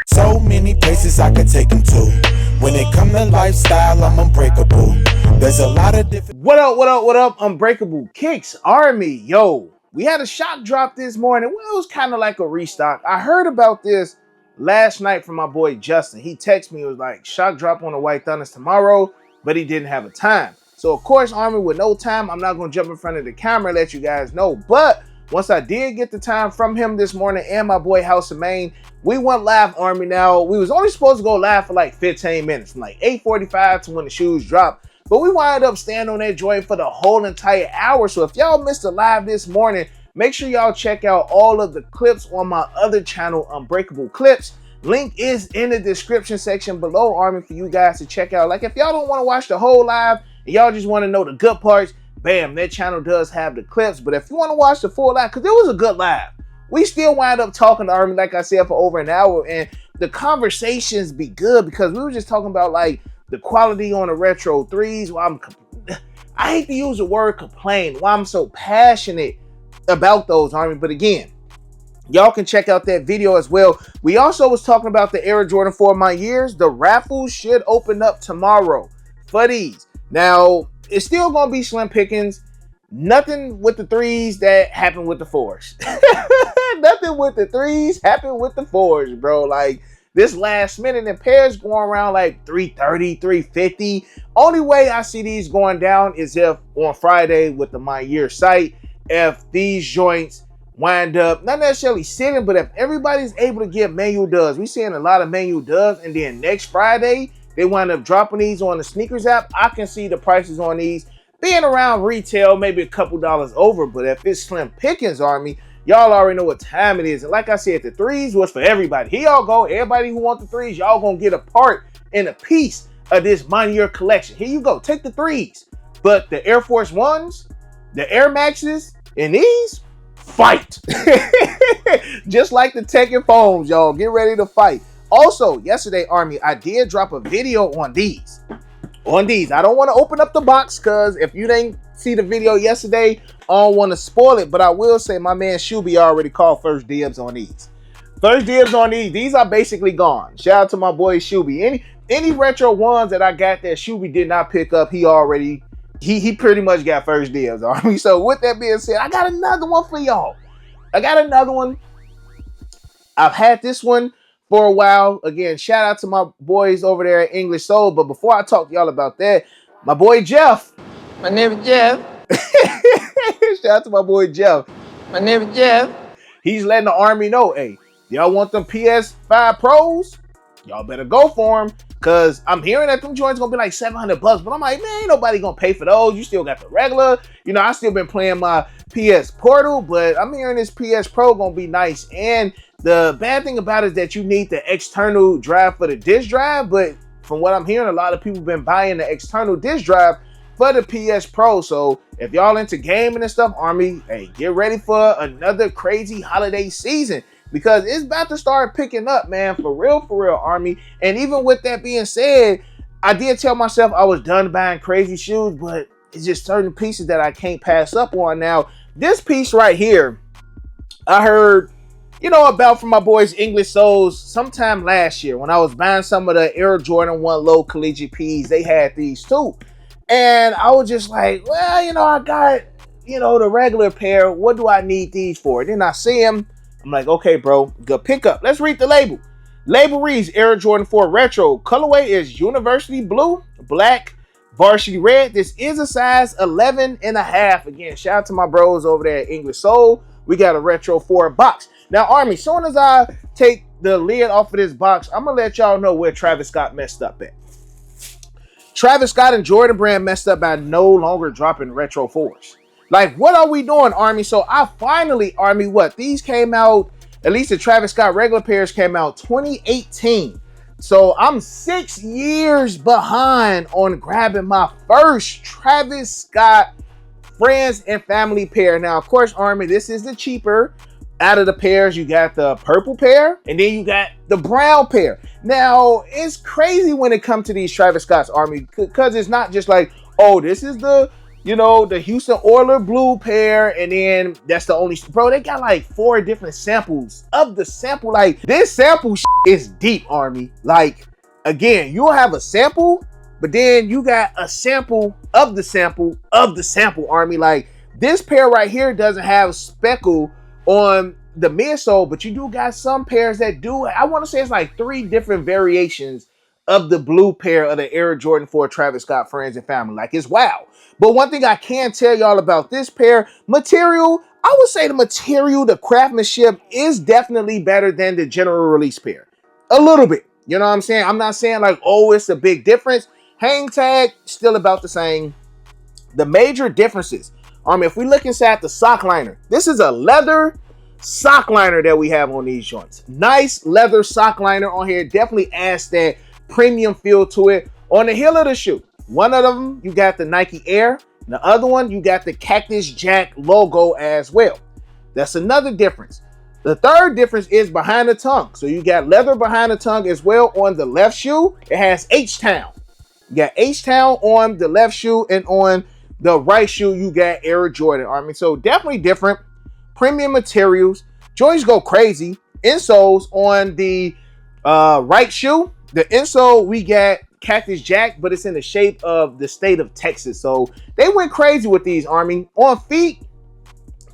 So many places I could take them to. When it come to lifestyle, I'm unbreakable. There's a lot of different... What up, Unbreakable Kicks Army. Yo, we had a shock drop this morning. Well, it was kind of like a restock. I heard about this last night from my boy Justin. He texted me, it was like, shock drop on the White Thunders tomorrow, but he didn't have a time. So, of course, Army, with no time, I'm not going to jump in front of the camera and let you guys know. But once I did get the time from him this morning and my boy House of Maine, we went live, Army. Now, we was only supposed to go live for like 15 minutes, from like 8:45 to when the shoes dropped. But we wound up staying on that joint for the whole entire hour. So if y'all missed the live this morning, make sure y'all check out all of the clips on my other channel, Unbreakable Clips. Link is in the description section below, Army, for you guys to check out. Like, if y'all don't want to watch the whole live and y'all just want to know the good parts, bam, that channel does have the clips. But if you want to watch the full live, because it was a good live, we still wind up talking to Army, like I said, for over an hour. And the conversations be good because we were just talking about, like, the quality on the Retro 3s. I hate to use the word complain, why I'm so passionate about those, Army. But again, y'all can check out that video as well. We also was talking about the Air Jordan 4 My Years. The raffles should open up tomorrow for these. Now, it's still going to be slim pickings. Nothing with the 3s that happened with the 4s. Nothing with the 3s happened with the 4s, bro. Like, this last minute, and pairs going around like 330, 350. Only way I see these going down is if on Friday with the My Year site, if these joints wind up not necessarily sitting, but if everybody's able to get manual dubs. We seeing a lot of manual dubs, and then next Friday they wind up dropping these on the sneakers app. I can see the prices on these being around retail, maybe a couple dollars over. But if it's slim pickings, Army, y'all already know what time it is. And like I said, the 3s was for everybody. Here y'all go. Everybody who wants the 3s, y'all gonna get a part and a piece of this My Year collection. Here you go. Take the 3s. But the Air Force Ones, the Air Maxes, and these, fight. Just like the Tekken foams, y'all. Get ready to fight. Also, yesterday, Army, I did drop a video on these. I don't want to open up the box because if you didn't see the video yesterday, I don't want to spoil it. But I will say my man Shuby already called first dibs on these. First dibs on these. These are basically gone. Shout out to my boy Shuby. Any retro ones that I got that Shuby did not pick up, he pretty much got first dibs on me. So with that being said, I got another one for y'all. I've had this one for a while. Again, shout out to my boys over there at English Soul. But before I talk to y'all about that, my boy Jeff. My name is Jeff. Shout out to my boy Jeff. My name is Jeff. He's letting the Army know, hey, y'all want them PS5 Pros? Y'all better go for them. Because I'm hearing that them joints going to be like $700. But I'm like, man, ain't nobody going to pay for those. You still got the regular. You know, I still been playing my PS Portal. But I'm hearing this PS Pro going to be nice. And the bad thing about it is that you need the external drive for the disk drive. But from what I'm hearing, a lot of people been buying the external disk drive for the PS Pro. So if y'all into gaming and stuff, Army, hey, get ready for another crazy holiday season. Because it's about to start picking up, man. For real, Army. And even with that being said, I did tell myself I was done buying crazy shoes, but it's just certain pieces that I can't pass up on. Now, this piece right here, I heard, about from my boys English Souls sometime last year when I was buying some of the Air Jordan 1 Low Collegiate Ps. They had these too. And I was just like, well, I got, the regular pair. What do I need these for? Then I see them. I'm like, okay, bro, good pickup. Let's read the label. Label reads Air Jordan 4 Retro. Colorway is University Blue, Black, Varsity Red. This is a size 11 and a half. Again, shout out to my bros over there at English Soul. We got a Retro 4 box. Now, Army, soon as I take the lid off of this box, I'm going to let y'all know where Travis Scott messed up at. Travis Scott and Jordan Brand messed up by no longer dropping Retro 4s. Like, what are we doing, Army? So I finally, Army, these came out, at least the Travis Scott regular pairs came out 2018. So I'm 6 years behind on grabbing my first Travis Scott friends and family pair. Now, of course, Army, this is the cheaper out of the pairs. You got the purple pair, and then you got the brown pair. Now, it's crazy when it comes to these Travis Scott's, Army, because it's not just like, oh, this is the you know, the Houston Oilers blue pair, and then that's the only, bro, they got like 4 different samples of the sample. Like, this sample is deep, Army. Like, again, you'll have a sample, but then you got a sample of the sample of the sample, Army. Like, this pair right here doesn't have speckle on the midsole, but you do got some pairs that do. I want to say it's like 3 different variations of the blue pair of the Air Jordan 4 Travis Scott Friends and Family. Like, it's wow. But one thing I can tell y'all about this pair, material, I would say the material, the craftsmanship is definitely better than the general release pair. A little bit. You know what I'm saying? I'm not saying like, oh, it's a big difference. Hang tag, still about the same. The major differences, if we look inside the sock liner, this is a leather sock liner that we have on these joints. Nice leather sock liner on here. Definitely adds that premium feel to it. On the heel of the shoe, one of them, you got the Nike Air. The other one, you got the Cactus Jack logo as well. That's another difference. The third difference is behind the tongue. So you got leather behind the tongue as well. On the left shoe, it has H-Town. You got H-Town on the left shoe, and on the right shoe, you got Air Jordan. So definitely different. Premium materials. Joints go crazy. Insoles on the right shoe. The insole, we got Cactus Jack, but it's in the shape of the state of Texas. So they went crazy with these, Army. On feet,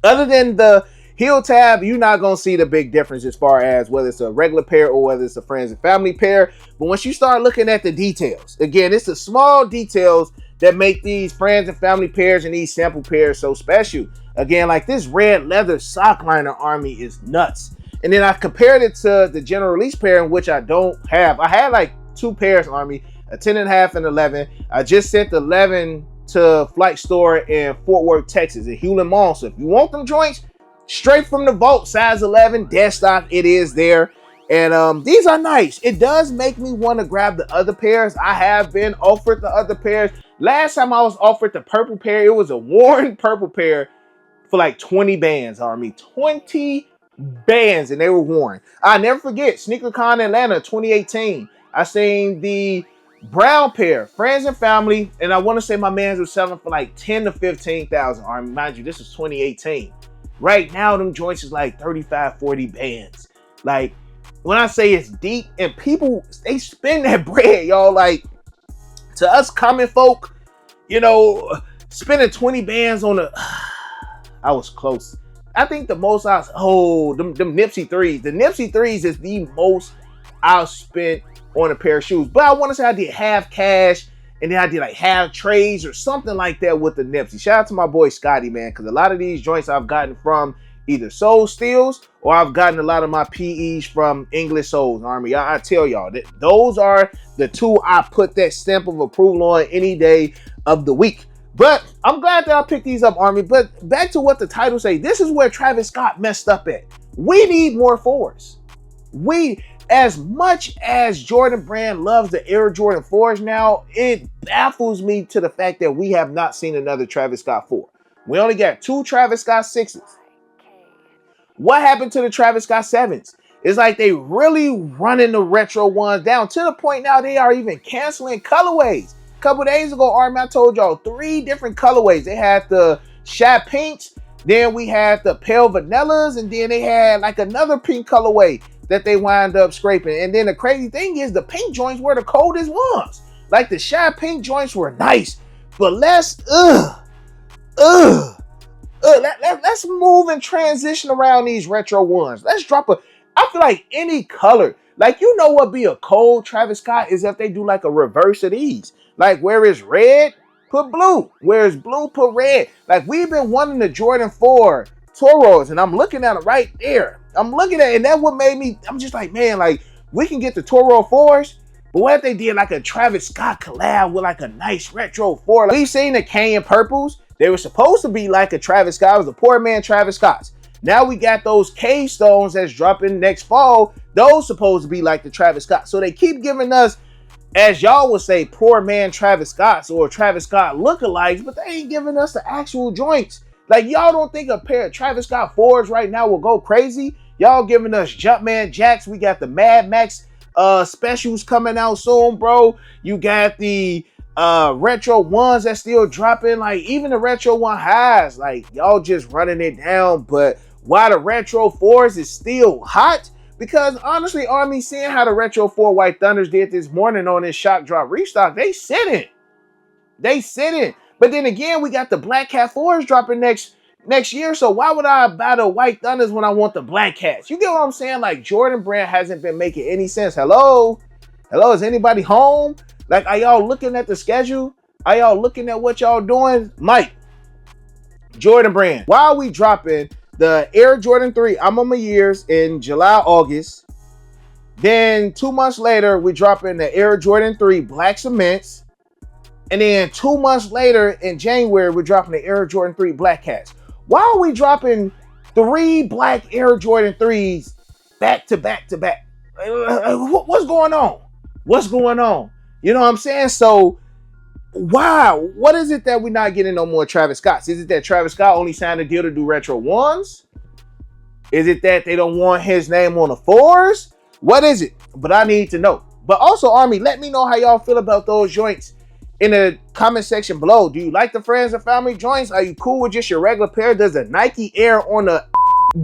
other than the heel tab, you're not going to see the big difference as far as whether it's a regular pair or whether it's a friends and family pair. But once you start looking at the details, again, it's the small details that make these friends and family pairs and these sample pairs so special. Again, like this red leather sock liner, Army, is nuts. And then I compared it to the general release pair, in which I don't have. I had like 2 pairs, Army, a 10.5 and 11. I just sent the 11 to Flight Store in Fort Worth, Texas, in Hewlin Mall. So if you want them joints, straight from the vault, size 11, dead stock, it is there. And these are nice. It does make me want to grab the other pairs. I have been offered the other pairs. Last time I was offered the purple pair, it was a worn purple pair for like 20 bands, Army. 20 bands, and they were worn. I never forget, SneakerCon Atlanta 2018. I seen the brown pair, friends and family, and I want to say my mans were selling for like 10 to 15,000. Army, mind you, this is 2018. Right now, them joints is like 35, 40 bands. Like, when I say it's deep, and people, they spend that bread, y'all. Like, to us common folk, you know, spending 20 bands on a, I was close. I think the most I was, them Nipsey 3s. The Nipsey 3s is the most I've spent on a pair of shoes. But I want to say I did half cash, and then I did like half trades or something like that with the Nipsey. Shout out to my boy Scotty, man, because a lot of these joints I've gotten from either Soul Steals, or I've gotten a lot of my PEs from English Souls, Army. I tell y'all, that those are the 2 I put that stamp of approval on any day of the week. But I'm glad that I picked these up, Army. But back to what the title say, this is where Travis Scott messed up at. We need more 4s. As much as Jordan Brand loves the Air Jordan 4s now, it baffles me to the fact that we have not seen another Travis Scott 4. We only got 2 Travis Scott 6s. What happened to the Travis Scott 7s? It's like they really running the retro ones down to the point now they are even canceling colorways. A couple days ago, Army, I told y'all 3 different colorways. They had the shot pinks, then we had the pale vanillas, and then they had like another pink colorway that they wind up scraping. And then the crazy thing is the pink joints were the coldest ones. Like the shot pink joints were nice, but let's let's move and transition around these retro ones. Let's drop I feel like any color. Like, you know what be a cold Travis Scott is if they do like a reverse of these. Like, where it's red, put blue. Where it's blue, put red. Like, we've been wanting the Jordan 4 Toros, and I'm looking at it right there. I'm looking at it, and that's what made me, I'm just like, man, like, we can get the Toro 4s, but what if they did like a Travis Scott collab with like a nice retro 4? Like, we've seen the Canyon Purples. They were supposed to be like a Travis Scott. It was a poor man Travis Scott's. Now we got those Cave Stones that's dropping next fall. Those supposed to be like the Travis Scott. So they keep giving us, as y'all would say, poor man Travis Scott's or Travis Scott lookalikes, but they ain't giving us the actual joints. Like, y'all don't think a pair of Travis Scott 4s right now will go crazy? Y'all giving us Jumpman Jacks. We got the Mad Max specials coming out soon, bro. You got the retro ones that's still dropping, like even the retro one highs, like y'all just running it down. But why the retro 4s is still hot? Because honestly, Army, seeing how the retro 4 White Thunders did this morning on this shock drop restock, they sitting. But then again, we got the Black Cat 4s dropping next year. So why would I buy the White Thunders when I want the Black Cats? You get what I'm saying? Like, Jordan Brand hasn't been making any sense. Hello, is anybody home? Like, are y'all looking at the schedule? Are y'all looking at what y'all doing? Mike, Jordan Brand, why are we dropping the Air Jordan 3 I'm on my years in July, August? Then 2 months later, we dropping the Air Jordan 3 Black Cements. And then 2 months later in January, we're dropping the Air Jordan 3 Black Cats. Why are we dropping 3 black Air Jordan 3s back to back to back? What's going on? You know what I'm saying? So why? What is it that we're not getting no more Travis Scotts? Is it that Travis Scott only signed a deal to do retro ones? Is it that they don't want his name on the 4s? What is it? But I need to know. But also, Army, let me know how y'all feel about those joints in the comment section below. Do you like the friends and family joints? Are you cool with just your regular pair? Does the Nike Air on the...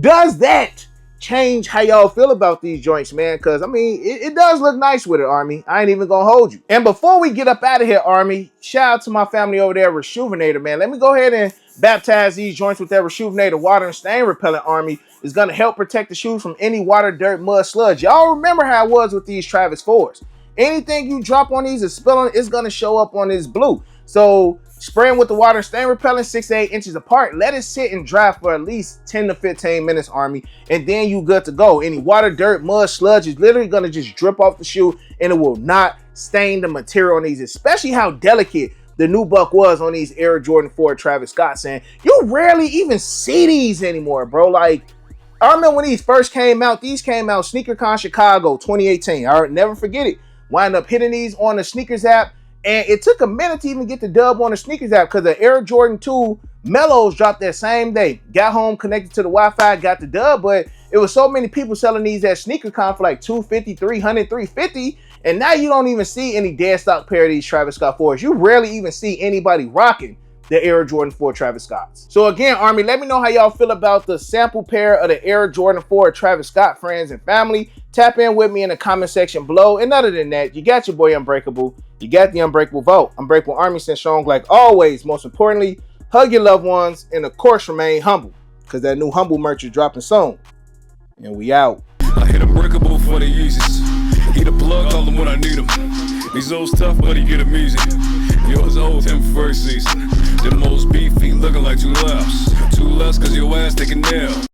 Does that change how y'all feel about these joints, man? Because, I mean, it does look nice with it, Army. I ain't even gonna hold you. And before we get up out of here, Army, shout out to my family over there, Rejuvenator, man. Let me go ahead and baptize these joints with that Rejuvenator water and stain repellent, Army. It's gonna help protect the shoes from any water, dirt, mud, sludge. Y'all remember how it was with these Travis 4s. Anything you drop on these and spill on it, it's gonna show up on this blue. So spray them with the water and stain repellent 6 to 8 inches apart. Let it sit and dry for at least 10 to 15 minutes, Army, and then you good to go. Any water, dirt, mud, sludge is literally gonna just drip off the shoe, and it will not stain the material on these, especially how delicate the new buck was on these Air Jordan 4 Travis Scott, saying you rarely even see these anymore, bro. Like, I remember when these first came out, SneakerCon Chicago 2018. I'll never forget it. Wind up hitting these on the sneakers app, and it took a minute to even get the dub on the sneakers app because the Air Jordan 2 Mellows dropped that same day. Got home, connected to the Wi-Fi, got the dub, but it was so many people selling these at SneakerCon for like $250, $300, $350, and now you don't even see any dead stock pair of these Travis Scott 4s. You rarely even see anybody rocking the Air Jordan 4 Travis Scotts. So again, Army, let me know how y'all feel about the sample pair of the Air Jordan 4 Travis Scott, friends and family. Tap in with me in the comment section below. And other than that, you got your boy Unbreakable. You got the Unbreakable vote. Unbreakable Army sent strong like always. Most importantly, hug your loved ones and of course remain humble, because that new Humble merch is dropping soon. And we out. I hit Unbreakable for the Yeezys. He the plug, call him when I need him. These old tough, but he get him easy. Yours old, him first season. The most beefy, looking like 2 laps. 2 less, cause your ass take a nail.